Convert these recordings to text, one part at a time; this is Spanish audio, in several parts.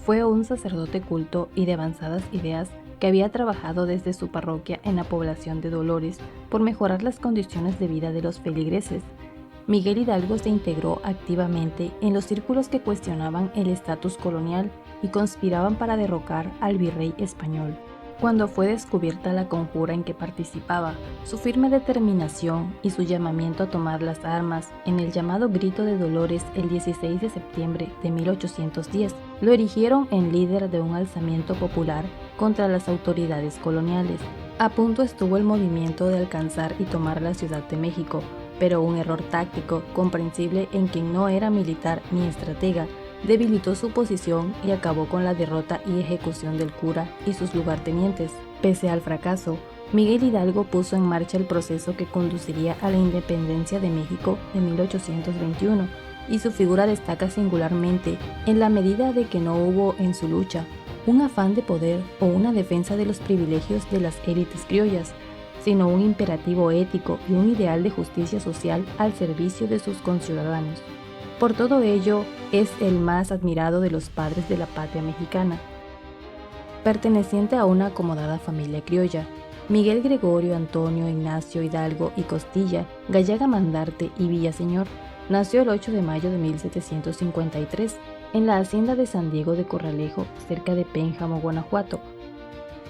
Fue un sacerdote culto y de avanzadas ideas que había trabajado desde su parroquia en la población de Dolores por mejorar las condiciones de vida de los feligreses. Miguel Hidalgo se integró activamente en los círculos que cuestionaban el estatus colonial y conspiraban para derrocar al virrey español. Cuando fue descubierta la conjura en que participaba, su firme determinación y su llamamiento a tomar las armas en el llamado Grito de Dolores el 16 de septiembre de 1810, lo erigieron en líder de un alzamiento popular contra las autoridades coloniales. A punto estuvo el movimiento de alcanzar y tomar la Ciudad de México, pero un error táctico comprensible en quien no era militar ni estratega debilitó su posición y acabó con la derrota y ejecución del cura y sus lugartenientes. Pese al fracaso, Miguel Hidalgo puso en marcha el proceso que conduciría a la independencia de México de 1821, y su figura destaca singularmente en la medida de que no hubo en su lucha un afán de poder o una defensa de los privilegios de las élites criollas, sino un imperativo ético y un ideal de justicia social al servicio de sus conciudadanos. Por todo ello, es el más admirado de los padres de la patria mexicana. Perteneciente a una acomodada familia criolla, Miguel Gregorio Antonio Ignacio Hidalgo y Costilla, Gallaga Mandarte y Villaseñor, nació el 8 de mayo de 1753 en la hacienda de San Diego de Corralejo, cerca de Pénjamo, Guanajuato.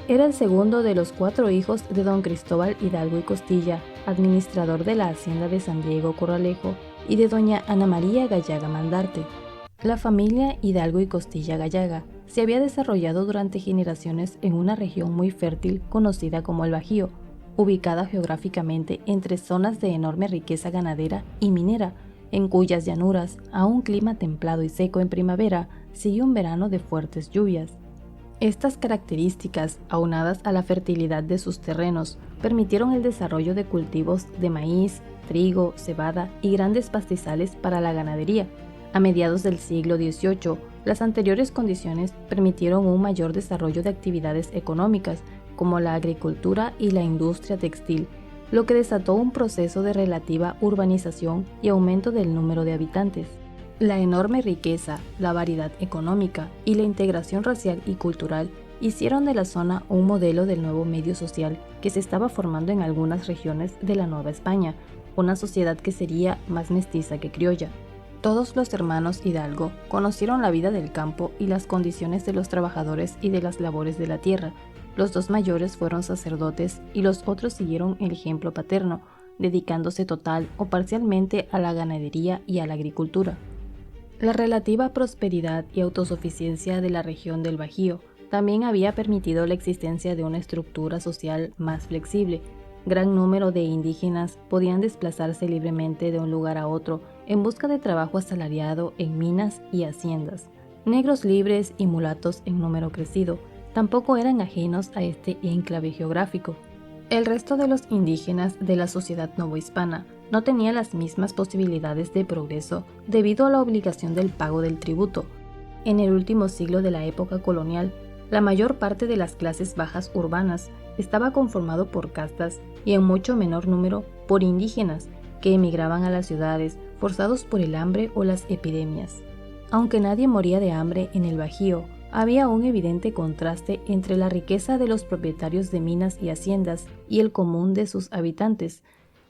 Era el segundo de los 4 hijos de don Cristóbal Hidalgo y Costilla, administrador de la hacienda de San Diego Corralejo, y de doña Ana María Gallaga Mandarte. La familia Hidalgo y Costilla Gallaga se había desarrollado durante generaciones en una región muy fértil conocida como el Bajío, ubicada geográficamente entre zonas de enorme riqueza ganadera y minera, en cuyas llanuras, a un clima templado y seco en primavera, sigue un verano de fuertes lluvias. Estas características, aunadas a la fertilidad de sus terrenos, permitieron el desarrollo de cultivos de maíz, trigo, cebada y grandes pastizales para la ganadería. A mediados del siglo XVIII, las anteriores condiciones permitieron un mayor desarrollo de actividades económicas, como la agricultura y la industria textil, lo que desató un proceso de relativa urbanización y aumento del número de habitantes. La enorme riqueza, la variedad económica y la integración racial y cultural hicieron de la zona un modelo del nuevo medio social que se estaba formando en algunas regiones de la Nueva España, una sociedad que sería más mestiza que criolla. Todos los hermanos Hidalgo conocieron la vida del campo y las condiciones de los trabajadores y de las labores de la tierra. Los 2 mayores fueron sacerdotes y los otros siguieron el ejemplo paterno, dedicándose total o parcialmente a la ganadería y a la agricultura. La relativa prosperidad y autosuficiencia de la región del Bajío también había permitido la existencia de una estructura social más flexible. Gran número de indígenas podían desplazarse libremente de un lugar a otro en busca de trabajo asalariado en minas y haciendas. Negros libres y mulatos en número crecido tampoco eran ajenos a este enclave geográfico. El resto de los indígenas de la sociedad novohispana no tenía las mismas posibilidades de progreso debido a la obligación del pago del tributo. En el último siglo de la época colonial, la mayor parte de las clases bajas urbanas estaba conformado por castas y en mucho menor número por indígenas que emigraban a las ciudades forzados por el hambre o las epidemias. Aunque nadie moría de hambre en el Bajío, había un evidente contraste entre la riqueza de los propietarios de minas y haciendas y el común de sus habitantes.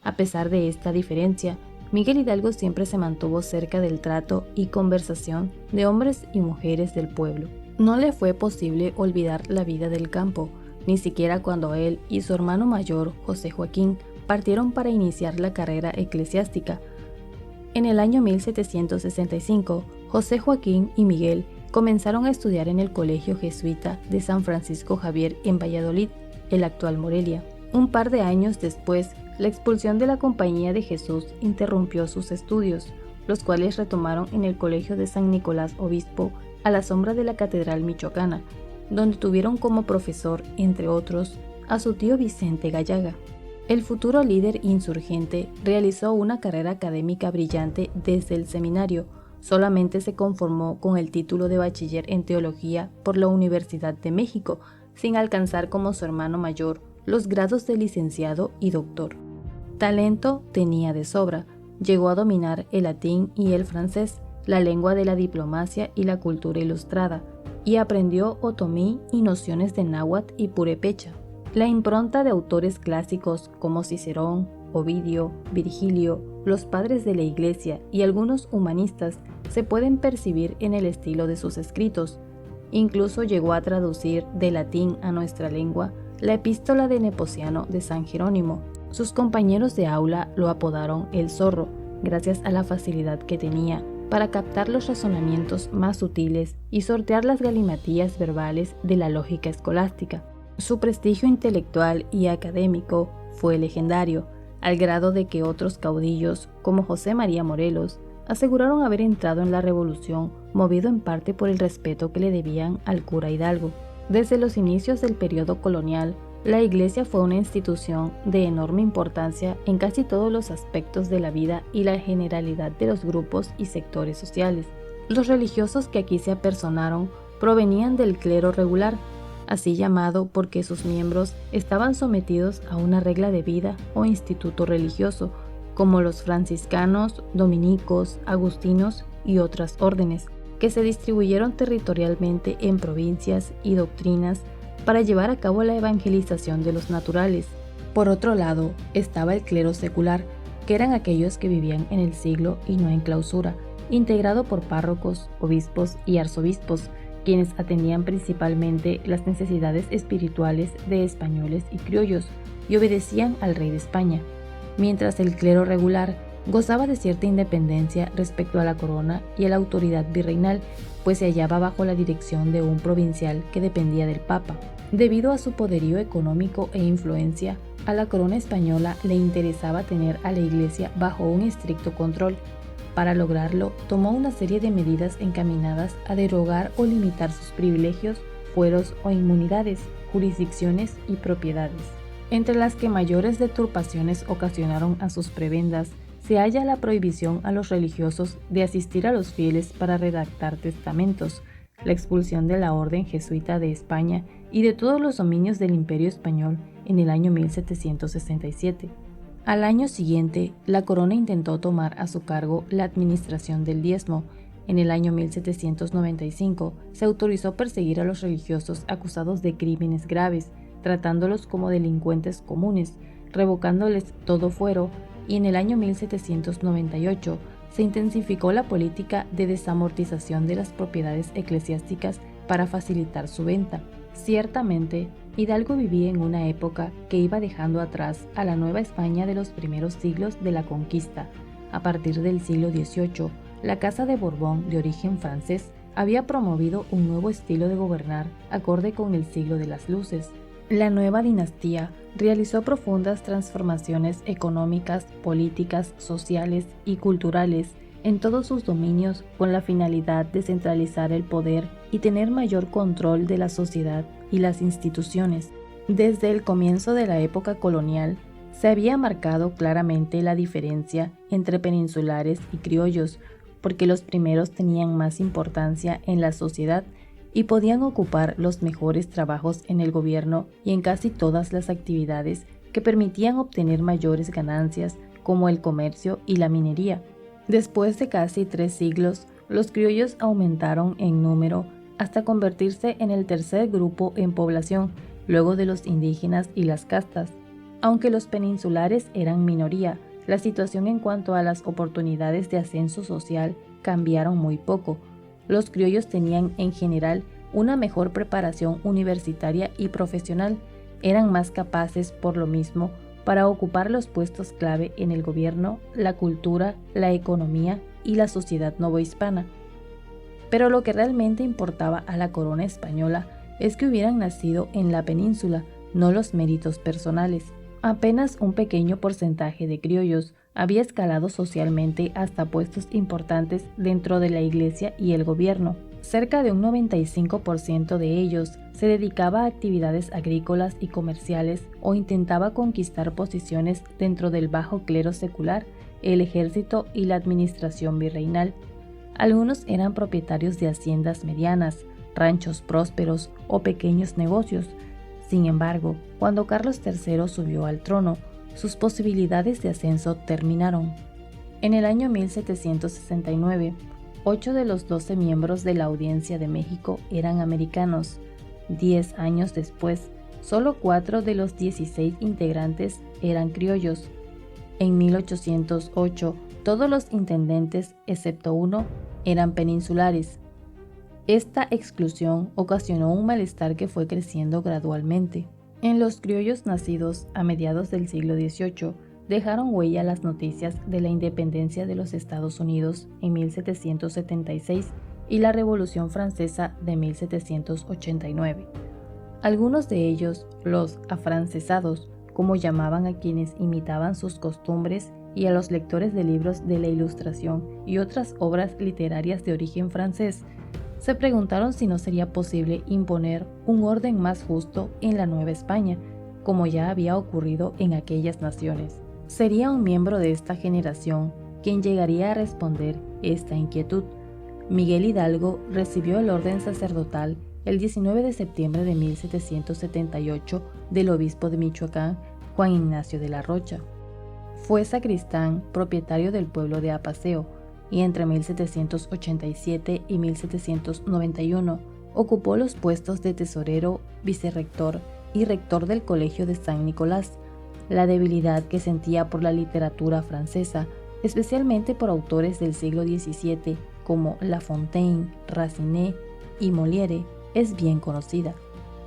A pesar de esta diferencia, Miguel Hidalgo siempre se mantuvo cerca del trato y conversación de hombres y mujeres del pueblo. No le fue posible olvidar la vida del campo, ni siquiera cuando él y su hermano mayor, José Joaquín, partieron para iniciar la carrera eclesiástica. En el año 1765, José Joaquín y Miguel comenzaron a estudiar en el Colegio Jesuita de San Francisco Javier en Valladolid, el actual Morelia. Un par de años después, la expulsión de la Compañía de Jesús interrumpió sus estudios, los cuales retomaron en el Colegio de San Nicolás Obispo, a la sombra de la Catedral Michoacana, donde tuvieron como profesor, entre otros, a su tío Vicente Gallaga. El futuro líder insurgente realizó una carrera académica brillante desde el seminario. Solamente se conformó con el título de bachiller en teología por la Universidad de México, sin alcanzar como su hermano mayor los grados de licenciado y doctor. Talento tenía de sobra, llegó a dominar el latín y el francés, la lengua de la diplomacia y la cultura ilustrada. y aprendió otomí y nociones de náhuatl y purépecha. La impronta de autores clásicos como Cicerón, Ovidio, Virgilio, los padres de la Iglesia y algunos humanistas se pueden percibir en el estilo de sus escritos. Incluso llegó a traducir de latín a nuestra lengua la epístola de Nepociano de San Jerónimo. Sus compañeros de aula lo apodaron el Zorro, gracias a la facilidad que tenía para captar los razonamientos más sutiles y sortear las galimatías verbales de la lógica escolástica. Su prestigio intelectual y académico fue legendario, al grado de que otros caudillos, como José María Morelos, aseguraron haber entrado en la revolución movido en parte por el respeto que le debían al cura Hidalgo. Desde los inicios del periodo colonial, la Iglesia fue una institución de enorme importancia en casi todos los aspectos de la vida y la generalidad de los grupos y sectores sociales. Los religiosos que aquí se apersonaron provenían del clero regular, así llamado porque sus miembros estaban sometidos a una regla de vida o instituto religioso, como los franciscanos, dominicos, agustinos y otras órdenes, que se distribuyeron territorialmente en provincias y doctrinas para llevar a cabo la evangelización de los naturales. Por otro lado, estaba el clero secular, que eran aquellos que vivían en el siglo y no en clausura, integrado por párrocos, obispos y arzobispos, quienes atendían principalmente las necesidades espirituales de españoles y criollos y obedecían al rey de España, mientras el clero regular gozaba de cierta independencia respecto a la corona y a la autoridad virreinal, pues se hallaba bajo la dirección de un provincial que dependía del Papa. Debido a su poderío económico e influencia, a la corona española le interesaba tener a la Iglesia bajo un estricto control. Para lograrlo, tomó una serie de medidas encaminadas a derogar o limitar sus privilegios, fueros o inmunidades, jurisdicciones y propiedades. Entre las que mayores deturpaciones ocasionaron a sus prebendas, se halla la prohibición a los religiosos de asistir a los fieles para redactar testamentos, la expulsión de la Orden Jesuita de España y de todos los dominios del Imperio Español en el año 1767. Al año siguiente, la corona intentó tomar a su cargo la administración del diezmo. En el año 1795 se autorizó perseguir a los religiosos acusados de crímenes graves, tratándolos como delincuentes comunes, revocándoles todo fuero, y en el año 1798 se intensificó la política de desamortización de las propiedades eclesiásticas para facilitar su venta. Ciertamente, Hidalgo vivía en una época que iba dejando atrás a la Nueva España de los primeros siglos de la conquista. A partir del siglo XVIII, la Casa de Borbón, de origen francés, había promovido un nuevo estilo de gobernar acorde con el siglo de las luces. La nueva dinastía realizó profundas transformaciones económicas, políticas, sociales y culturales en todos sus dominios con la finalidad de centralizar el poder y tener mayor control de la sociedad y las instituciones. Desde el comienzo de la época colonial, se había marcado claramente la diferencia entre peninsulares y criollos, porque los primeros tenían más importancia en la sociedad y podían ocupar los mejores trabajos en el gobierno y en casi todas las actividades que permitían obtener mayores ganancias, como el comercio y la minería. Después de casi 3 siglos, los criollos aumentaron en número hasta convertirse en el tercer grupo en población, luego de los indígenas y las castas. Aunque los peninsulares eran minoría, la situación en cuanto a las oportunidades de ascenso social cambiaron muy poco. Los criollos tenían en general una mejor preparación universitaria y profesional, eran más capaces por lo mismo para ocupar los puestos clave en el gobierno, la cultura, la economía y la sociedad novohispana. Pero lo que realmente importaba a la corona española es que hubieran nacido en la península, no los méritos personales. Apenas un pequeño porcentaje de criollos había escalado socialmente hasta puestos importantes dentro de la Iglesia y el gobierno. Cerca de un 95% de ellos se dedicaba a actividades agrícolas y comerciales o intentaba conquistar posiciones dentro del bajo clero secular, el ejército y la administración virreinal. Algunos eran propietarios de haciendas medianas, ranchos prósperos o pequeños negocios. Sin embargo, cuando Carlos III subió al trono, sus posibilidades de ascenso terminaron. En el año 1769, 8 de los 12 miembros de la Audiencia de México eran americanos. 10 años después, solo 4 de los 16 integrantes eran criollos. En 1808, todos los intendentes, excepto uno, eran peninsulares. Esta exclusión ocasionó un malestar que fue creciendo gradualmente. En los criollos nacidos a mediados del siglo XVIII, dejaron huella las noticias de la independencia de los Estados Unidos en 1776 y la Revolución Francesa de 1789. Algunos de ellos, los afrancesados, como llamaban a quienes imitaban sus costumbres, y a los lectores de libros de la Ilustración y otras obras literarias de origen francés, se preguntaron si no sería posible imponer un orden más justo en la Nueva España, como ya había ocurrido en aquellas naciones. Sería un miembro de esta generación quien llegaría a responder esta inquietud. Miguel Hidalgo recibió el orden sacerdotal el 19 de septiembre de 1778 del obispo de Michoacán, Juan Ignacio de la Rocha. Fue sacristán, propietario del pueblo de Apaseo, y entre 1787 y 1791 ocupó los puestos de tesorero, vicerrector y rector del Colegio de San Nicolás. La debilidad que sentía por la literatura francesa, especialmente por autores del siglo XVII como La Fontaine, Racine y Molière, es bien conocida.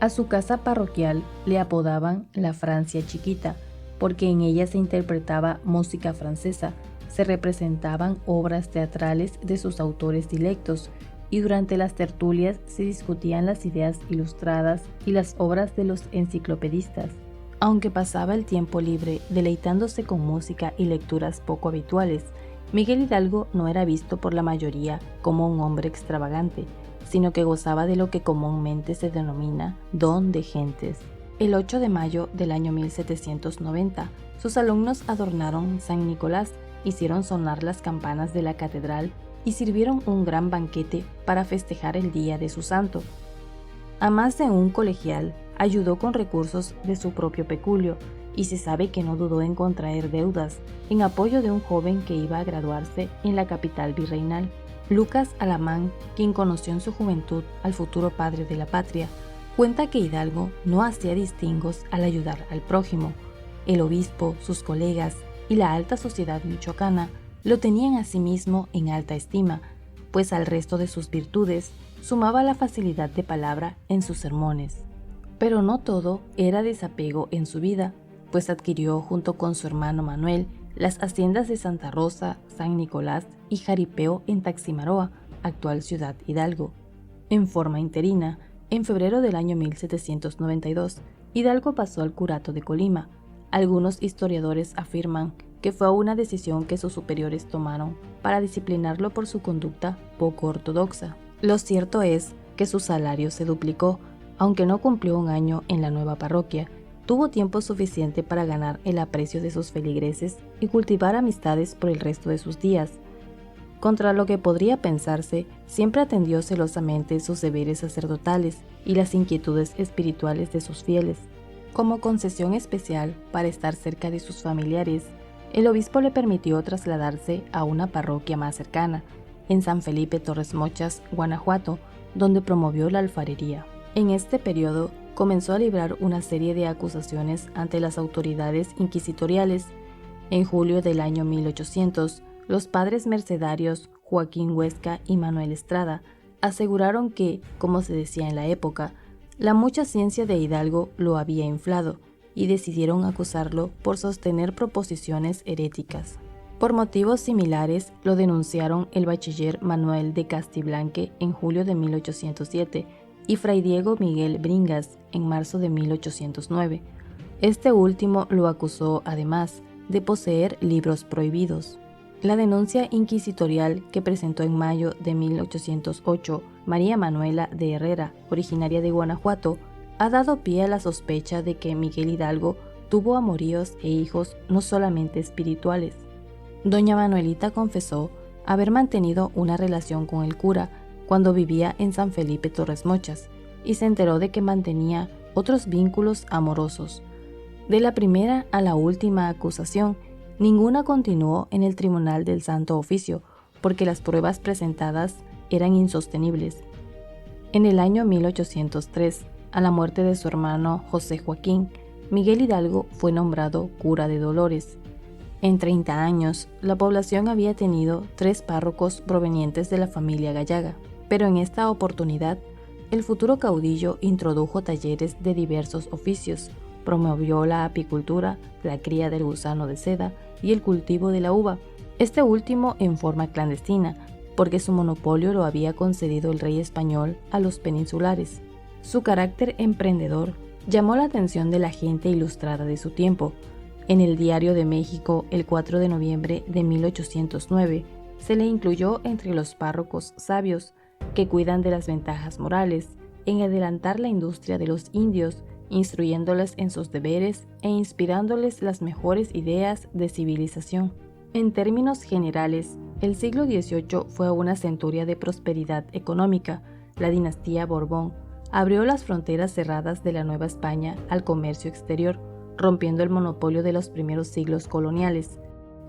A su casa parroquial le apodaban la Francia Chiquita, porque en ella se interpretaba música francesa, se representaban obras teatrales de sus autores dilectos, y durante las tertulias se discutían las ideas ilustradas y las obras de los enciclopedistas. Aunque pasaba el tiempo libre deleitándose con música y lecturas poco habituales, Miguel Hidalgo no era visto por la mayoría como un hombre extravagante, sino que gozaba de lo que comúnmente se denomina don de gentes. El 8 de mayo del año 1790, sus alumnos adornaron San Nicolás, hicieron sonar las campanas de la catedral y sirvieron un gran banquete para festejar el día de su santo. A más de un colegial ayudó con recursos de su propio peculio, y se sabe que no dudó en contraer deudas en apoyo de un joven que iba a graduarse en la capital virreinal. Lucas Alamán, quien conoció en su juventud al futuro padre de la patria, cuenta que Hidalgo no hacía distingos al ayudar al prójimo. El obispo, sus colegas y la alta sociedad michoacana lo tenían asimismo en alta estima, pues al resto de sus virtudes sumaba la facilidad de palabra en sus sermones. Pero no todo era desapego en su vida, pues adquirió junto con su hermano Manuel las haciendas de Santa Rosa, San Nicolás y Jaripeo en Taximaroa, actual Ciudad Hidalgo. En forma interina, en febrero del año 1792, Hidalgo pasó al curato de Colima. Algunos historiadores afirman que fue una decisión que sus superiores tomaron para disciplinarlo por su conducta poco ortodoxa. Lo cierto es que su salario se duplicó. Aunque no cumplió un año en la nueva parroquia, tuvo tiempo suficiente para ganar el aprecio de sus feligreses y cultivar amistades por el resto de sus días. Contra lo que podría pensarse, siempre atendió celosamente sus deberes sacerdotales y las inquietudes espirituales de sus fieles. Como concesión especial para estar cerca de sus familiares, el obispo le permitió trasladarse a una parroquia más cercana, en San Felipe Torres Mochas, Guanajuato, donde promovió la alfarería. En este periodo comenzó a librar una serie de acusaciones ante las autoridades inquisitoriales. En julio del año 1800, los padres mercedarios Joaquín Huesca y Manuel Estrada aseguraron que, como se decía en la época, la mucha ciencia de Hidalgo lo había inflado, y decidieron acusarlo por sostener proposiciones heréticas. Por motivos similares lo denunciaron el bachiller Manuel de Castiblanque en julio de 1807 y Fray Diego Miguel Bringas en marzo de 1809. Este último lo acusó además de poseer libros prohibidos. La denuncia inquisitorial que presentó en mayo de 1808 María Manuela de Herrera, originaria de Guanajuato, ha dado pie a la sospecha de que Miguel Hidalgo tuvo amoríos e hijos no solamente espirituales. Doña Manuelita confesó haber mantenido una relación con el cura cuando vivía en San Felipe Torres Mochas, y se enteró de que mantenía otros vínculos amorosos. De la primera a la última acusación, ninguna continuó en el Tribunal del Santo Oficio, porque las pruebas presentadas eran insostenibles. En el año 1803, a la muerte de su hermano José Joaquín, Miguel Hidalgo fue nombrado cura de Dolores. En 30 años, la población había tenido 3 párrocos provenientes de la familia Gallaga, pero en esta oportunidad, el futuro caudillo introdujo talleres de diversos oficios, promovió la apicultura, la cría del gusano de seda y el cultivo de la uva, este último en forma clandestina, porque su monopolio lo había concedido el rey español a los peninsulares. Su carácter emprendedor llamó la atención de la gente ilustrada de su tiempo. En el Diario de México, el 4 de noviembre de 1809, se le incluyó entre los párrocos sabios que cuidan de las ventajas morales, en adelantar la industria de los indios, instruyéndoles en sus deberes e inspirándoles las mejores ideas de civilización. En términos generales, el siglo XVIII fue una centuria de prosperidad económica. La dinastía Borbón abrió las fronteras cerradas de la Nueva España al comercio exterior, rompiendo el monopolio de los primeros siglos coloniales.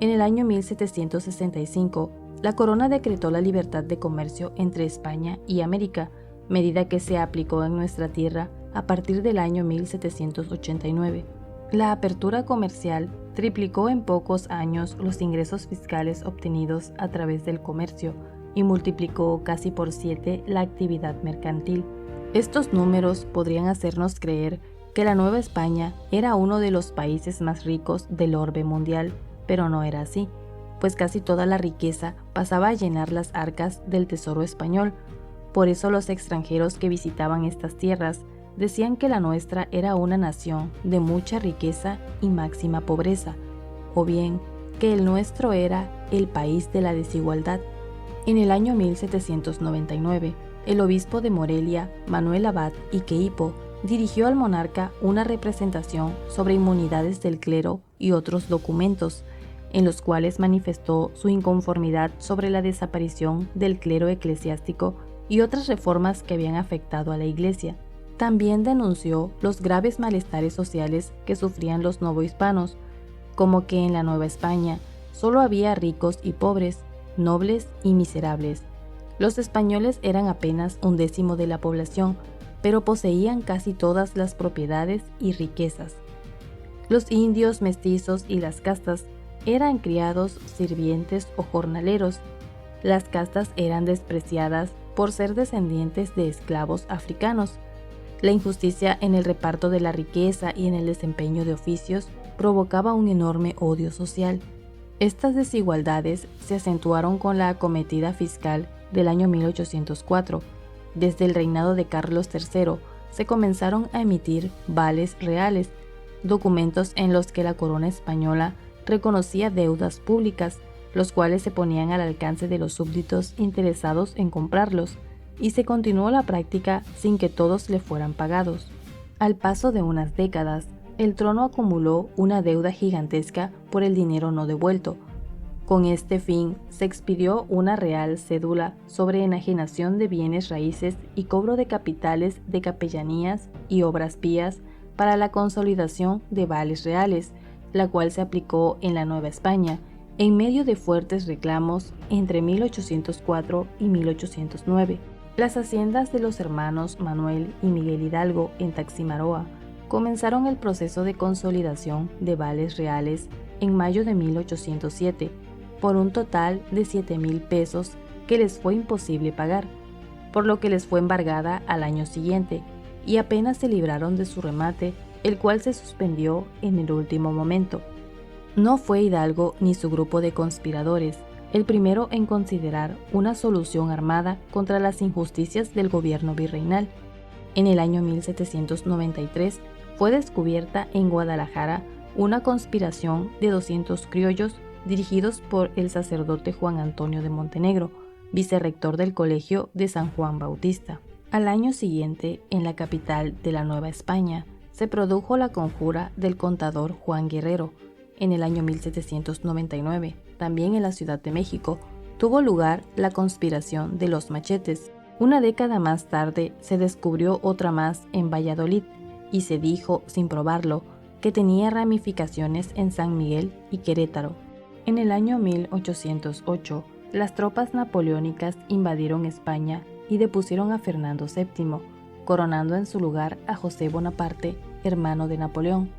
En el año 1765, la corona decretó la libertad de comercio entre España y América, medida que se aplicó en nuestra tierra a partir del año 1789. La apertura comercial triplicó en pocos años los ingresos fiscales obtenidos a través del comercio y multiplicó casi por 7 la actividad mercantil. Estos números podrían hacernos creer que la Nueva España era uno de los países más ricos del orbe mundial, pero no era así, pues casi toda la riqueza pasaba a llenar las arcas del tesoro español. Por eso los extranjeros que visitaban estas tierras decían que la nuestra era una nación de mucha riqueza y máxima pobreza, o bien que el nuestro era el país de la desigualdad. En el año 1799, el obispo de Morelia, Manuel Abad y Queipo, dirigió al monarca una representación sobre inmunidades del clero y otros documentos, en los cuales manifestó su inconformidad sobre la desaparición del clero eclesiástico y otras reformas que habían afectado a la Iglesia. También denunció los graves malestares sociales que sufrían los novohispanos, como que en la Nueva España solo había ricos y pobres, nobles y miserables. Los españoles eran apenas 1/10 de la población, pero poseían casi todas las propiedades y riquezas. Los indios, mestizos y las castas eran criados, sirvientes o jornaleros. Las castas eran despreciadas por ser descendientes de esclavos africanos. La injusticia en el reparto de la riqueza y en el desempeño de oficios provocaba un enorme odio social. Estas desigualdades se acentuaron con la acometida fiscal del año 1804. Desde el reinado de Carlos III se comenzaron a emitir vales reales, documentos en los que la corona española reconocía deudas públicas, los cuales se ponían al alcance de los súbditos interesados en comprarlos, y se continuó la práctica sin que todos le fueran pagados. Al paso de unas décadas, el trono acumuló una deuda gigantesca por el dinero no devuelto. Con este fin, se expidió una real cédula sobre enajenación de bienes raíces y cobro de capitales de capellanías y obras pías para la consolidación de vales reales, la cual se aplicó en la Nueva España en medio de fuertes reclamos entre 1804 y 1809. Las haciendas de los hermanos Manuel y Miguel Hidalgo en Taximaroa comenzaron el proceso de consolidación de vales reales en mayo de 1807, por un total de 7,000 pesos que les fue imposible pagar, por lo que les fue embargada al año siguiente, y apenas se libraron de su remate, el cual se suspendió en el último momento. No fue Hidalgo ni su grupo de conspiradores el primero en considerar una solución armada contra las injusticias del gobierno virreinal. En el año 1793 fue descubierta en Guadalajara una conspiración de 200 criollos dirigidos por el sacerdote Juan Antonio de Montenegro, vicerrector del Colegio de San Juan Bautista. Al año siguiente, en la capital de la Nueva España, se produjo la conjura del contador Juan Guerrero. En el año 1799, también en la Ciudad de México, tuvo lugar la conspiración de los machetes. Una década más tarde se descubrió otra más en Valladolid y se dijo, sin probarlo, que tenía ramificaciones en San Miguel y Querétaro. En el año 1808, las tropas napoleónicas invadieron España y depusieron a Fernando VII, coronando en su lugar a José Bonaparte, hermano de Napoleón.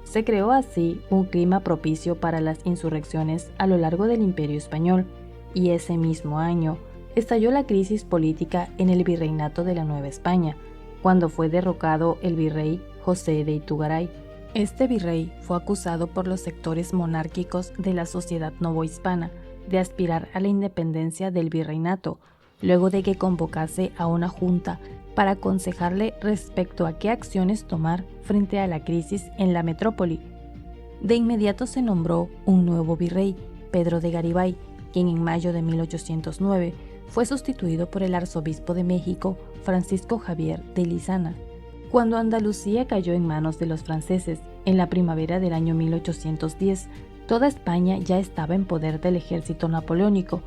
Se creó así un clima propicio para las insurrecciones a lo largo del Imperio Español, y ese mismo año estalló la crisis política en el virreinato de la Nueva España, cuando fue derrocado el virrey José de Itugaray. Este virrey fue acusado por los sectores monárquicos de la sociedad novohispana de aspirar a la independencia del virreinato, luego de que convocase a una junta para aconsejarle respecto a qué acciones tomar frente a la crisis en la metrópoli. De inmediato se nombró un nuevo virrey, Pedro de Garibay, quien en mayo de 1809 fue sustituido por el arzobispo de México, Francisco Javier de Lizana. Cuando Andalucía cayó en manos de los franceses en la primavera del año 1810, toda España ya estaba en poder del ejército napoleónico.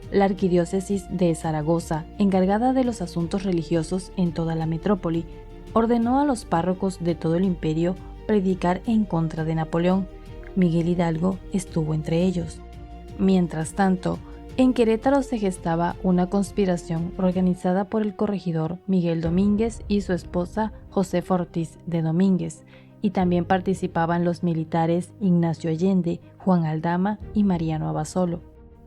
La arquidiócesis de Zaragoza, encargada de los asuntos religiosos en toda la metrópoli, ordenó a los párrocos de todo el imperio predicar en contra de Napoleón. Miguel Hidalgo estuvo entre ellos. Mientras tanto, en Querétaro se gestaba una conspiración organizada por el corregidor Miguel Domínguez y su esposa Josefa Ortiz de Domínguez, y también participaban los militares Ignacio Allende, Juan Aldama y Mariano Abasolo.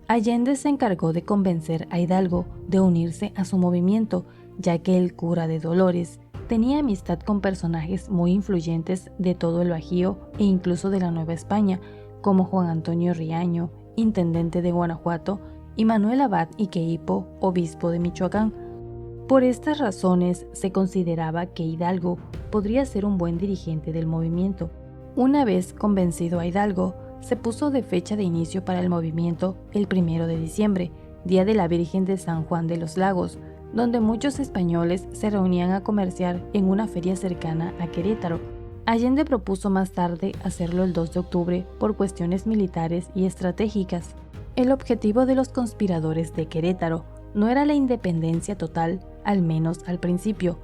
Allende se encargó de convencer a Hidalgo de unirse a su movimiento, ya que el cura de Dolores tenía amistad con personajes muy influyentes de todo el Bajío e incluso de la Nueva España, como Juan Antonio Riaño, intendente de Guanajuato, y Manuel Abad Iqueipo, obispo de Michoacán. Por estas razones se consideraba que Hidalgo podría ser un buen dirigente del movimiento. Una vez convencido a Hidalgo, se puso de fecha de inicio para el movimiento el 1 de diciembre, Día de la Virgen de San Juan de los Lagos, donde muchos españoles se reunían a comerciar en una feria cercana a Querétaro. Allende propuso más tarde hacerlo el 2 de octubre por cuestiones militares y estratégicas. El objetivo de los conspiradores de Querétaro no era la independencia total, al menos al principio.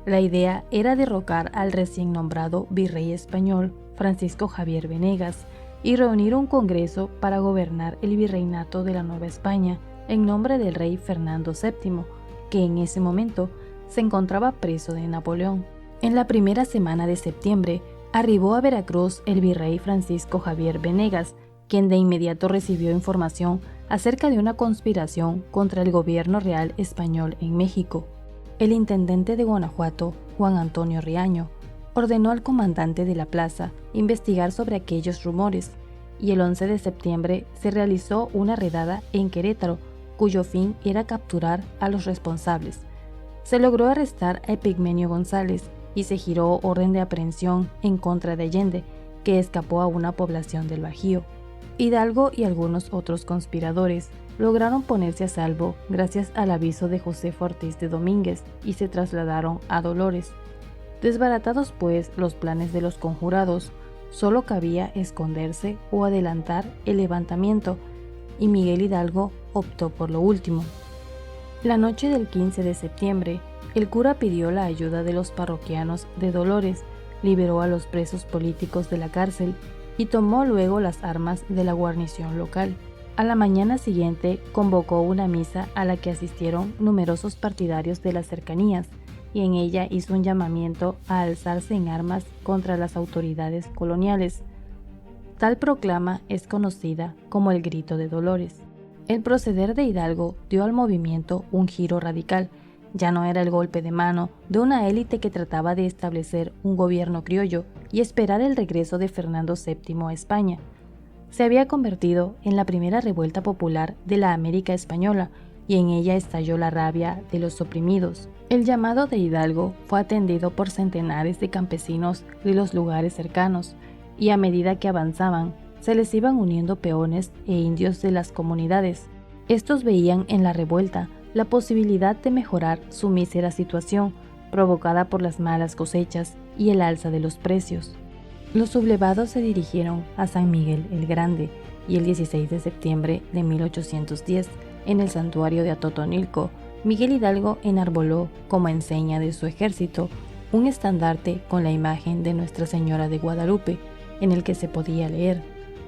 La idea era derrocar al recién nombrado virrey español, Francisco Javier Venegas, y reunir un congreso para gobernar el virreinato de la Nueva España en nombre del rey Fernando VII, que en ese momento se encontraba preso de Napoleón. En la primera semana de septiembre arribó a Veracruz el virrey Francisco Javier Venegas, quien de inmediato recibió información acerca de una conspiración contra el gobierno real español en México. El intendente de Guanajuato, Juan Antonio Riaño, ordenó al comandante de la plaza investigar sobre aquellos rumores, y el 11 de septiembre se realizó una redada en Querétaro, cuyo fin era capturar a los responsables. Se logró arrestar a Epigmenio González y se giró orden de aprehensión en contra de Allende, que escapó a una población del Bajío. Hidalgo y algunos otros conspiradores lograron ponerse a salvo gracias al aviso de Josefa Ortiz de Domínguez y se trasladaron a Dolores. Desbaratados pues los planes de los conjurados, solo cabía esconderse o adelantar el levantamiento, y Miguel Hidalgo optó por lo último. La noche del 15 de septiembre, el cura pidió la ayuda de los parroquianos de Dolores, liberó a los presos políticos de la cárcel y tomó luego las armas de la guarnición local. A la mañana siguiente convocó una misa a la que asistieron numerosos partidarios de las cercanías, y en ella hizo un llamamiento a alzarse en armas contra las autoridades coloniales. Tal proclama es conocida como el Grito de Dolores. El proceder de Hidalgo dio al movimiento un giro radical. Ya no era el golpe de mano de una élite que trataba de establecer un gobierno criollo y esperar el regreso de Fernando VII a España. Se había convertido en la primera revuelta popular de la América española, y en ella estalló la rabia de los oprimidos. El llamado de Hidalgo fue atendido por centenares de campesinos de los lugares cercanos, y a medida que avanzaban, se les iban uniendo peones e indios de las comunidades. Estos veían en la revuelta la posibilidad de mejorar su mísera situación, provocada por las malas cosechas y el alza de los precios. Los sublevados se dirigieron a San Miguel el Grande, y el 16 de septiembre de 1810, en el santuario de Atotonilco, Miguel Hidalgo enarboló, como enseña de su ejército, un estandarte con la imagen de Nuestra Señora de Guadalupe, en el que se podía leer: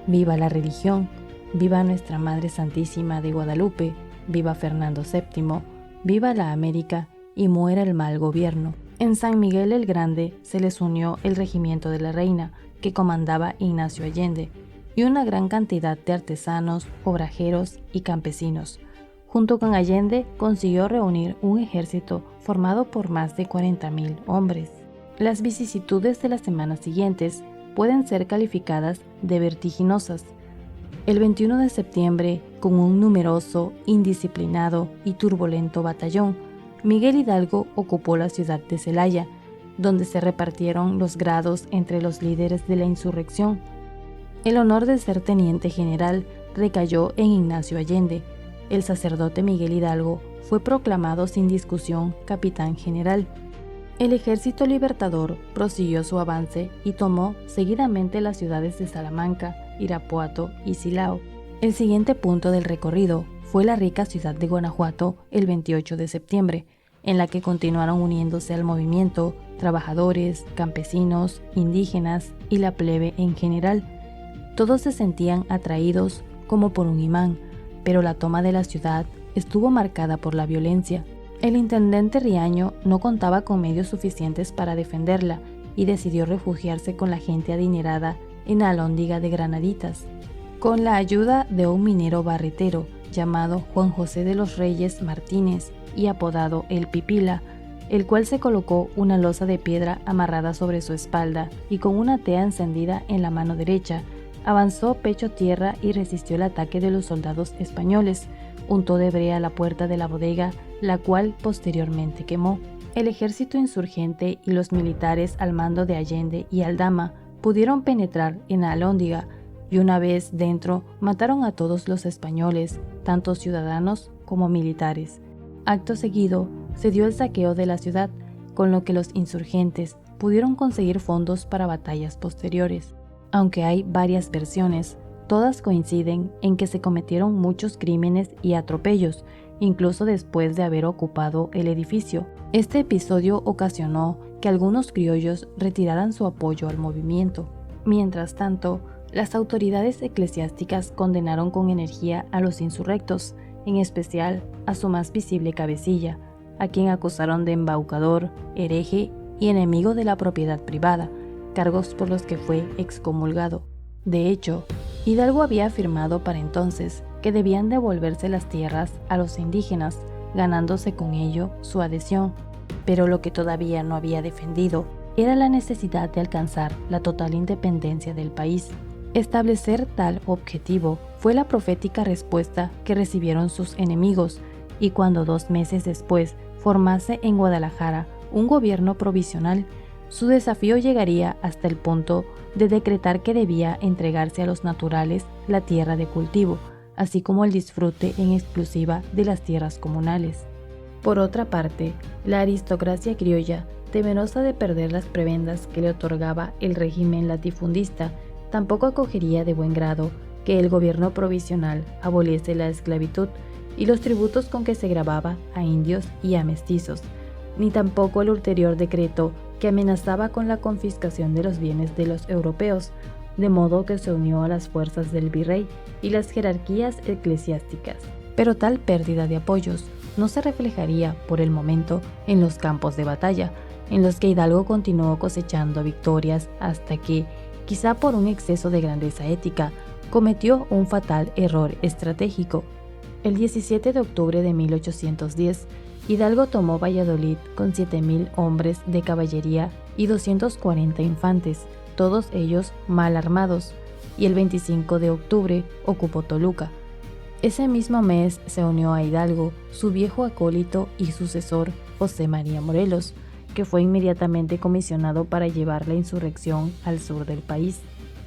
«Viva la religión», viva Nuestra Madre Santísima de Guadalupe, viva Fernando VII, viva la América y muera el mal gobierno. En San Miguel el Grande se les unió el regimiento de la Reina, que comandaba Ignacio Allende, y una gran cantidad de artesanos, obrajeros y campesinos. Junto con Allende consiguió reunir un ejército formado por más de 40.000 hombres. Las vicisitudes de las semanas siguientes pueden ser calificadas de vertiginosas. El 21 de septiembre, con un numeroso, indisciplinado y turbulento batallón, Miguel Hidalgo ocupó la ciudad de Celaya, donde se repartieron los grados entre los líderes de la insurrección. El honor de ser teniente general recayó en Ignacio Allende. El sacerdote Miguel Hidalgo fue proclamado sin discusión capitán general. El ejército libertador prosiguió su avance y tomó seguidamente las ciudades de Salamanca, Irapuato y Silao. El siguiente punto del recorrido fue la rica ciudad de Guanajuato el 28 de septiembre, en la que continuaron uniéndose al movimiento trabajadores, campesinos, indígenas y la plebe en general. Todos se sentían atraídos como por un imán, pero la toma de la ciudad estuvo marcada por la violencia. El intendente Riaño no contaba con medios suficientes para defenderla y decidió refugiarse con la gente adinerada en Alhóndiga de Granaditas. Con la ayuda de un minero barretero llamado Juan José de los Reyes Martínez y apodado El Pipila, el cual se colocó una losa de piedra amarrada sobre su espalda y con una tea encendida en la mano derecha, avanzó pecho tierra y resistió el ataque de los soldados españoles. Untó de brea la puerta de la bodega, la cual posteriormente quemó. El ejército insurgente y los militares al mando de Allende y Aldama pudieron penetrar en Alhóndiga y una vez dentro mataron a todos los españoles, tanto ciudadanos como militares. Acto seguido se dio el saqueo de la ciudad, con lo que los insurgentes pudieron conseguir fondos para batallas posteriores. Aunque hay varias versiones, todas coinciden en que se cometieron muchos crímenes y atropellos, incluso después de haber ocupado el edificio. Este episodio ocasionó que algunos criollos retiraran su apoyo al movimiento. Mientras tanto, las autoridades eclesiásticas condenaron con energía a los insurrectos, en especial a su más visible cabecilla, a quien acusaron de embaucador, hereje y enemigo de la propiedad privada, cargos por los que fue excomulgado. De hecho, Hidalgo había afirmado para entonces que debían devolverse las tierras a los indígenas, ganándose con ello su adhesión, pero lo que todavía no había defendido era la necesidad de alcanzar la total independencia del país. Establecer tal objetivo fue la profética respuesta que recibieron sus enemigos, y cuando 2 meses después formase en Guadalajara un gobierno provisional, su desafío llegaría hasta el punto de decretar que debía entregarse a los naturales la tierra de cultivo, así como el disfrute en exclusiva de las tierras comunales. Por otra parte, la aristocracia criolla, temerosa de perder las prebendas que le otorgaba el régimen latifundista, tampoco acogería de buen grado que el gobierno provisional aboliese la esclavitud y los tributos con que se grababa a indios y a mestizos, ni tampoco el ulterior decreto que amenazaba con la confiscación de los bienes de los europeos, de modo que se unió a las fuerzas del virrey y las jerarquías eclesiásticas. Pero tal pérdida de apoyos no se reflejaría por el momento en los campos de batalla, en los que Hidalgo continuó cosechando victorias hasta que, quizá por un exceso de grandeza ética, cometió un fatal error estratégico. El 17 de octubre de 1810, Hidalgo tomó Valladolid con 7.000 hombres de caballería y 240 infantes, todos ellos mal armados, y el 25 de octubre ocupó Toluca. Ese mismo mes se unió a Hidalgo su viejo acólito y sucesor José María Morelos, que fue inmediatamente comisionado para llevar la insurrección al sur del país.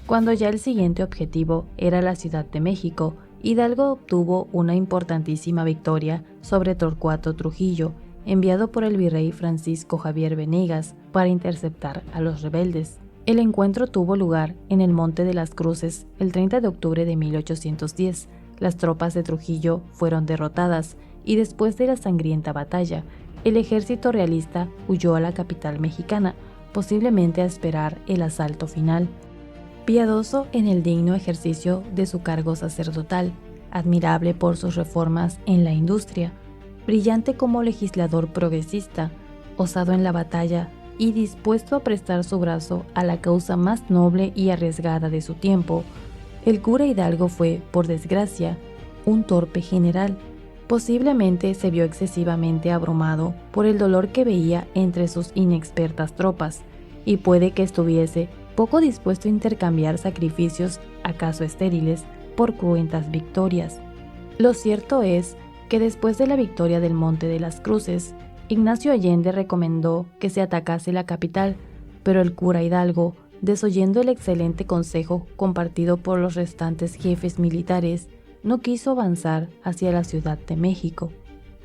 Cuando ya el siguiente objetivo era la Ciudad de México, Hidalgo obtuvo una importantísima victoria sobre Torcuato Trujillo, enviado por el virrey Francisco Javier Venegas para interceptar a los rebeldes. El encuentro tuvo lugar en el Monte de las Cruces el 30 de octubre de 1810. Las tropas de Trujillo fueron derrotadas y después de la sangrienta batalla, el ejército realista huyó a la capital mexicana, posiblemente a esperar el asalto final. Piadoso en el digno ejercicio de su cargo sacerdotal, admirable por sus reformas en la industria, brillante como legislador progresista, osado en la batalla y dispuesto a prestar su brazo a la causa más noble y arriesgada de su tiempo, el cura Hidalgo fue, por desgracia, un torpe general. Posiblemente se vio excesivamente abrumado por el dolor que veía entre sus inexpertas tropas, y puede que estuviese poco dispuesto a intercambiar sacrificios, acaso estériles, por cruentas victorias. Lo cierto es que después de la victoria del Monte de las Cruces, Ignacio Allende recomendó que se atacase la capital, pero el cura Hidalgo, desoyendo el excelente consejo compartido por los restantes jefes militares, no quiso avanzar hacia la Ciudad de México.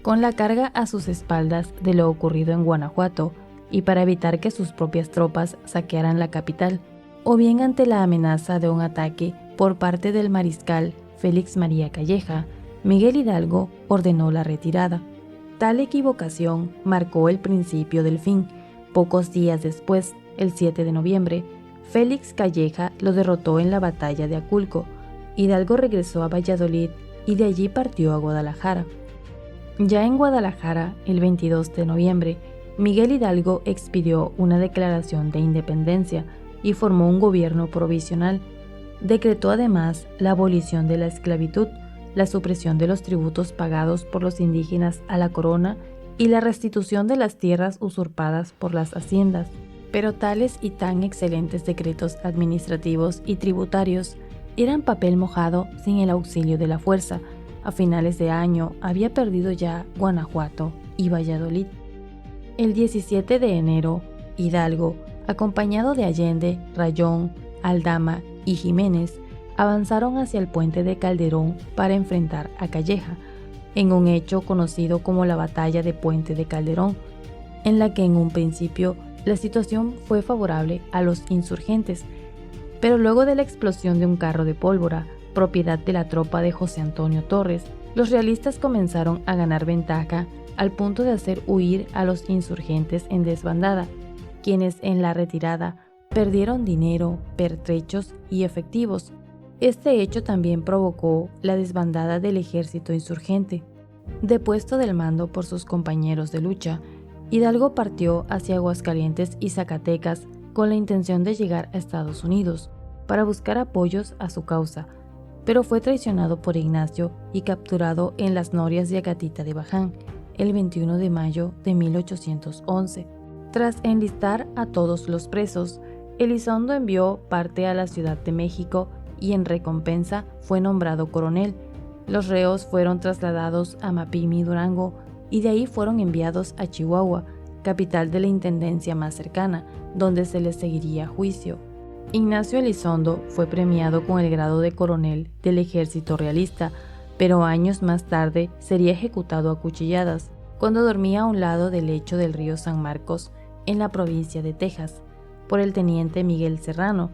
Con la carga a sus espaldas de lo ocurrido en Guanajuato, y para evitar que sus propias tropas saquearan la capital, o bien ante la amenaza de un ataque por parte del mariscal Félix María Calleja, Miguel Hidalgo ordenó la retirada. Tal equivocación marcó el principio del fin. Pocos días después, el 7 de noviembre, Félix Calleja lo derrotó en la batalla de Aculco. Hidalgo regresó a Valladolid y de allí partió a Guadalajara. Ya en Guadalajara, el 22 de noviembre, Miguel Hidalgo expidió una declaración de independencia y formó un gobierno provisional. Decretó además la abolición de la esclavitud, la supresión de los tributos pagados por los indígenas a la corona y la restitución de las tierras usurpadas por las haciendas. Pero tales y tan excelentes decretos administrativos y tributarios eran papel mojado sin el auxilio de la fuerza. A finales de año había perdido ya Guanajuato y Valladolid. El 17 de enero, Hidalgo, acompañado de Allende, Rayón, Aldama y Jiménez, avanzaron hacia el puente de Calderón para enfrentar a Calleja, en un hecho conocido como la Batalla de Puente de Calderón, en la que en un principio la situación fue favorable a los insurgentes, pero luego de la explosión de un carro de pólvora, propiedad de la tropa de José Antonio Torres, los realistas comenzaron a ganar ventaja al punto de hacer huir a los insurgentes en desbandada, quienes en la retirada perdieron dinero, pertrechos y efectivos. Este hecho también provocó la desbandada del ejército insurgente. Depuesto del mando por sus compañeros de lucha, Hidalgo partió hacia Aguascalientes y Zacatecas con la intención de llegar a Estados Unidos para buscar apoyos a su causa, pero fue traicionado por Ignacio y capturado en las norias de Acatita de Baján el 21 de mayo de 1811. Tras enlistar a todos los presos, Elizondo envió parte a la Ciudad de México y en recompensa fue nombrado coronel. Los reos fueron trasladados a Mapimi, Durango, y de ahí fueron enviados a Chihuahua, capital de la intendencia más cercana, donde se les seguiría juicio. Ignacio Elizondo fue premiado con el grado de coronel del ejército realista, pero años más tarde sería ejecutado a cuchilladas cuando dormía a un lado del lecho del río San Marcos, en la provincia de Texas, por el teniente Miguel Serrano,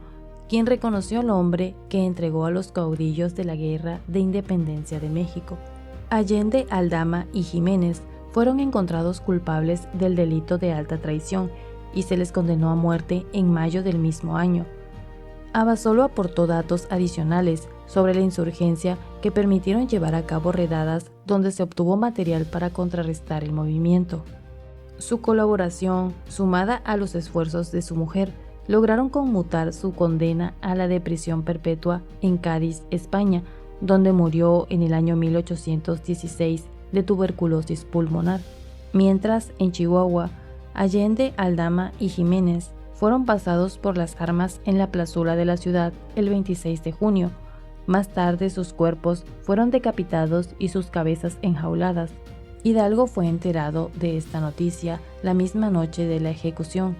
quien reconoció al hombre que entregó a los caudillos de la Guerra de Independencia de México. Allende, Aldama y Jiménez fueron encontrados culpables del delito de alta traición y se les condenó a muerte en mayo del mismo año. Abasolo aportó datos adicionales sobre la insurgencia que permitieron llevar a cabo redadas donde se obtuvo material para contrarrestar el movimiento. Su colaboración, sumada a los esfuerzos de su mujer, lograron conmutar su condena a la de prisión perpetua en Cádiz, España, donde murió en el año 1816 de tuberculosis pulmonar. Mientras, en Chihuahua, Allende, Aldama y Jiménez fueron pasados por las armas en la plazuela de la ciudad el 26 de junio. Más tarde sus cuerpos fueron decapitados y sus cabezas enjauladas. Hidalgo fue enterado de esta noticia la misma noche de la ejecución.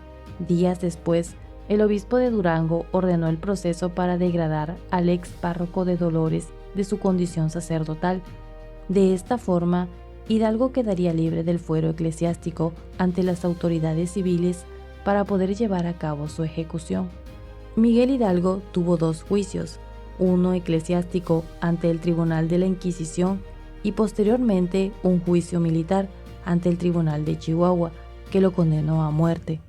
Días después, el obispo de Durango ordenó el proceso para degradar al ex párroco de Dolores de su condición sacerdotal. De esta forma, Hidalgo quedaría libre del fuero eclesiástico ante las autoridades civiles para poder llevar a cabo su ejecución. Miguel Hidalgo tuvo dos juicios, uno eclesiástico ante el Tribunal de la Inquisición y posteriormente un juicio militar ante el Tribunal de Chihuahua, que lo condenó a muerte.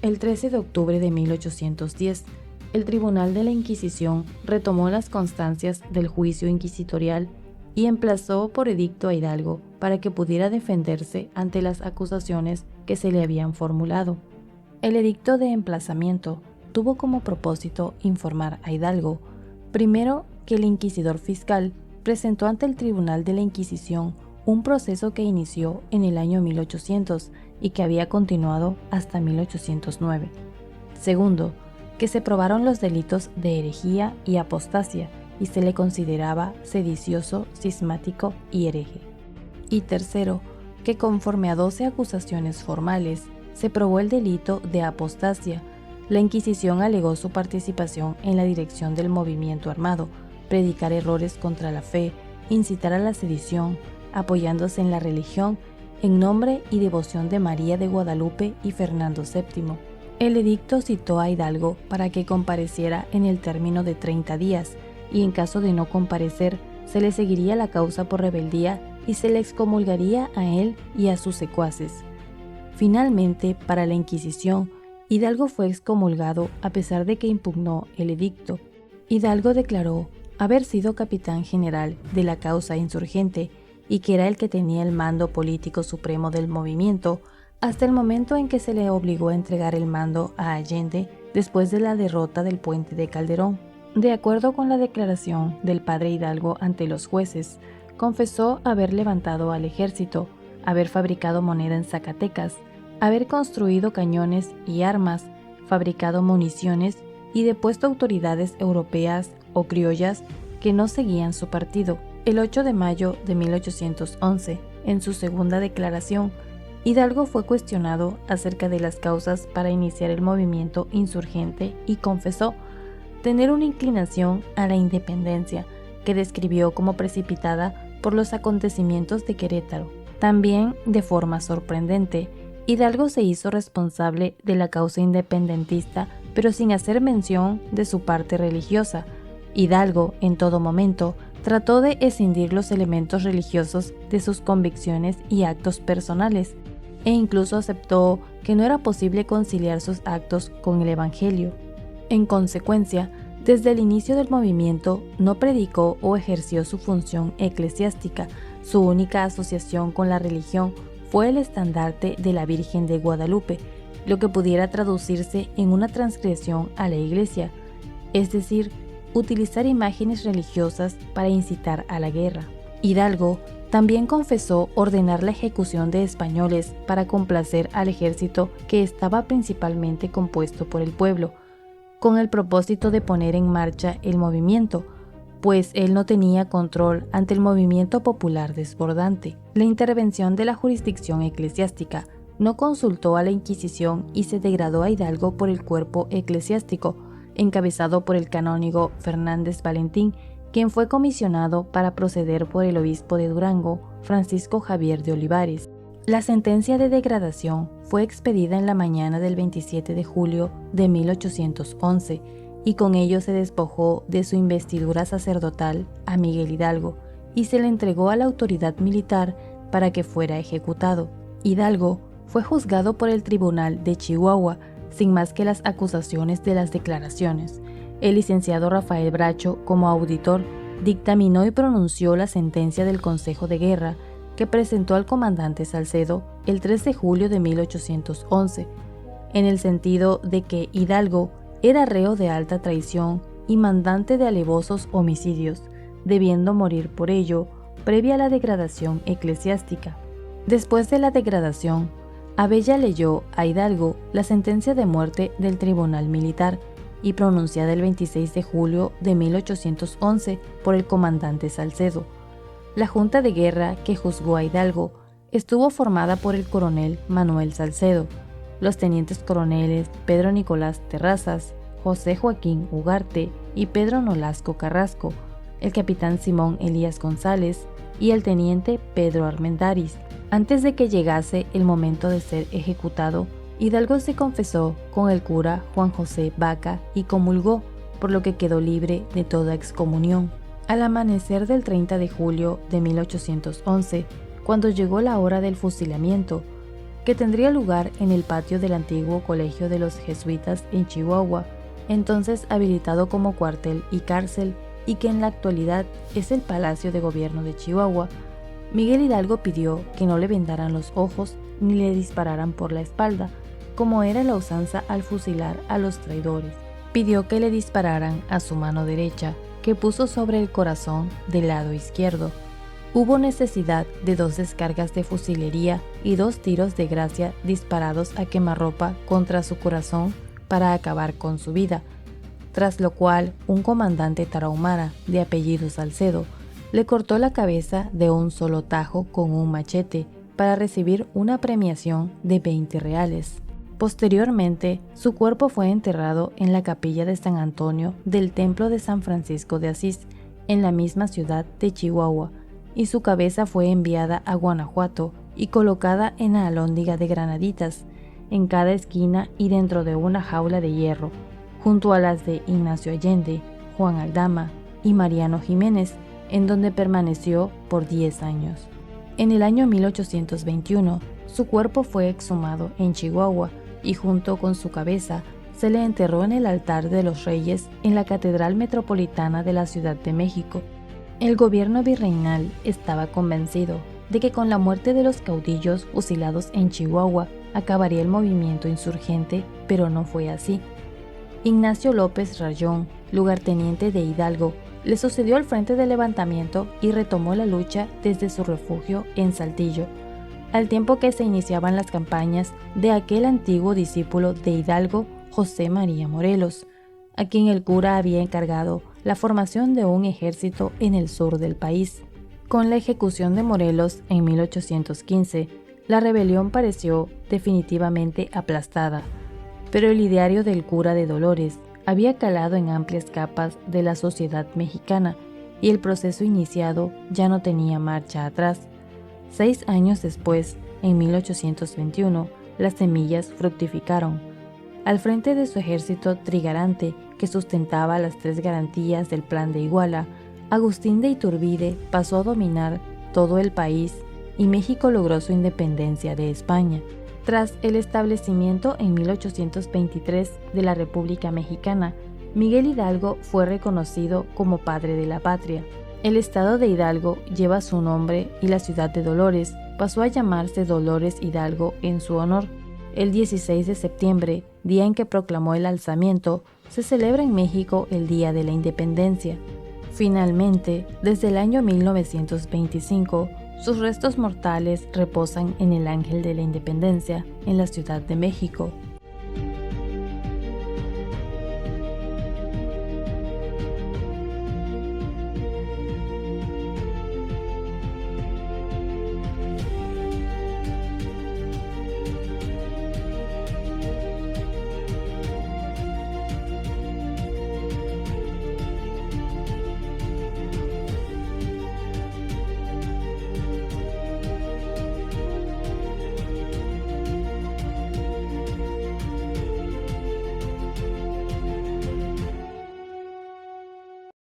El 13 de octubre de 1810, el Tribunal de la Inquisición retomó las constancias del juicio inquisitorial y emplazó por edicto a Hidalgo para que pudiera defenderse ante las acusaciones que se le habían formulado. El edicto de emplazamiento tuvo como propósito informar a Hidalgo, primero, que el inquisidor fiscal presentó ante el Tribunal de la Inquisición un proceso que inició en el año 1800 y que había continuado hasta 1809. Segundo, que se probaron los delitos de herejía y apostasia y se le consideraba sedicioso, cismático y hereje. Y tercero, que conforme a 12 acusaciones formales, se probó el delito de apostasia. La Inquisición alegó su participación en la dirección del movimiento armado, predicar errores contra la fe, incitar a la sedición, apoyándose en la religión, en nombre y devoción de María de Guadalupe y Fernando VII. El edicto citó a Hidalgo para que compareciera en el término de 30 días, y en caso de no comparecer, se le seguiría la causa por rebeldía y se le excomulgaría a él y a sus secuaces. Finalmente, para la Inquisición, Hidalgo fue excomulgado a pesar de que impugnó el edicto. Hidalgo declaró haber sido capitán general de la causa insurgente y que era el que tenía el mando político supremo del movimiento hasta el momento en que se le obligó a entregar el mando a Allende después de la derrota del Puente de Calderón. De acuerdo con la declaración del padre Hidalgo ante los jueces, confesó haber levantado al ejército, haber fabricado moneda en Zacatecas, haber construido cañones y armas, fabricado municiones y depuesto autoridades europeas o criollas que no seguían su partido. El 8 de mayo de 1811, en su segunda declaración, Hidalgo fue cuestionado acerca de las causas para iniciar el movimiento insurgente y confesó tener una inclinación a la independencia, que describió como precipitada por los acontecimientos de Querétaro. También, de forma sorprendente, Hidalgo se hizo responsable de la causa independentista, pero sin hacer mención de su parte religiosa. Hidalgo, en todo momento, trató de escindir los elementos religiosos de sus convicciones y actos personales, e incluso aceptó que no era posible conciliar sus actos con el Evangelio. En consecuencia, desde el inicio del movimiento no predicó o ejerció su función eclesiástica. Su única asociación con la religión fue el estandarte de la Virgen de Guadalupe, lo que pudiera traducirse en una transgresión a la Iglesia, es decir, utilizar imágenes religiosas para incitar a la guerra. Hidalgo también confesó ordenar la ejecución de españoles para complacer al ejército que estaba principalmente compuesto por el pueblo, con el propósito de poner en marcha el movimiento, pues él no tenía control ante el movimiento popular desbordante. La intervención de la jurisdicción eclesiástica no consultó a la Inquisición y se degradó a Hidalgo por el cuerpo eclesiástico, encabezado por el canónigo Fernández Valentín, quien fue comisionado para proceder por el obispo de Durango, Francisco Javier de Olivares. La sentencia de degradación fue expedida en la mañana del 27 de julio de 1811 y con ello se despojó de su investidura sacerdotal a Miguel Hidalgo y se le entregó a la autoridad militar para que fuera ejecutado. Hidalgo fue juzgado por el Tribunal de Chihuahua sin más que las acusaciones de las declaraciones. El licenciado Rafael Bracho, como auditor, dictaminó y pronunció la sentencia del Consejo de Guerra que presentó al comandante Salcedo el 3 de julio de 1811, en el sentido de que Hidalgo era reo de alta traición y mandante de alevosos homicidios, debiendo morir por ello previa a la degradación eclesiástica. Después de la degradación, Abella leyó a Hidalgo la sentencia de muerte del Tribunal Militar y pronunciada el 26 de julio de 1811 por el comandante Salcedo. La Junta de Guerra que juzgó a Hidalgo estuvo formada por el coronel Manuel Salcedo, los tenientes coroneles Pedro Nicolás Terrazas, José Joaquín Ugarte y Pedro Nolasco Carrasco, el capitán Simón Elías González y el teniente Pedro Armendáriz. Antes de que llegase el momento de ser ejecutado, Hidalgo se confesó con el cura Juan José Vaca y comulgó, por lo que quedó libre de toda excomunión. Al amanecer del 30 de julio de 1811, cuando llegó la hora del fusilamiento, que tendría lugar en el patio del antiguo Colegio de los Jesuitas en Chihuahua, entonces habilitado como cuartel y cárcel y que en la actualidad es el Palacio de Gobierno de Chihuahua, Miguel Hidalgo pidió que no le vendaran los ojos ni le dispararan por la espalda, como era la usanza al fusilar a los traidores. Pidió que le dispararan a su mano derecha, que puso sobre el corazón del lado izquierdo. Hubo necesidad de 2 descargas de fusilería y 2 tiros de gracia disparados a quemarropa contra su corazón para acabar con su vida, tras lo cual un comandante tarahumara de apellido Salcedo le cortó la cabeza de un solo tajo con un machete para recibir una premiación de 20 reales. Posteriormente, su cuerpo fue enterrado en la capilla de San Antonio del Templo de San Francisco de Asís, en la misma ciudad de Chihuahua, y su cabeza fue enviada a Guanajuato y colocada en la alhóndiga de granaditas, en cada esquina y dentro de una jaula de hierro, junto a las de Ignacio Allende, Juan Aldama y Mariano Jiménez, en donde permaneció por 10 años. En el año 1821, su cuerpo fue exhumado en Chihuahua y junto con su cabeza se le enterró en el altar de los Reyes en la Catedral Metropolitana de la Ciudad de México. El gobierno virreinal estaba convencido de que con la muerte de los caudillos fusilados en Chihuahua acabaría el movimiento insurgente, pero no fue así. Ignacio López Rayón, lugarteniente de Hidalgo, le sucedió al frente del levantamiento y retomó la lucha desde su refugio en Saltillo, al tiempo que se iniciaban las campañas de aquel antiguo discípulo de Hidalgo, José María Morelos, a quien el cura había encargado la formación de un ejército en el sur del país. Con la ejecución de Morelos en 1815, la rebelión pareció definitivamente aplastada, pero el ideario del cura de Dolores había calado en amplias capas de la sociedad mexicana y el proceso iniciado ya no tenía marcha atrás. 6 años después, en 1821, las semillas fructificaron. Al frente de su ejército trigarante, que sustentaba las 3 garantías del Plan de Iguala, Agustín de Iturbide pasó a dominar todo el país y México logró su independencia de España. Tras el establecimiento en 1823 de la República Mexicana, Miguel Hidalgo fue reconocido como padre de la patria. El estado de Hidalgo lleva su nombre y la ciudad de Dolores pasó a llamarse Dolores Hidalgo en su honor. El 16 de septiembre, día en que proclamó el alzamiento, se celebra en México el Día de la Independencia. Finalmente, desde el año 1925, sus restos mortales reposan en el Ángel de la Independencia, en la Ciudad de México,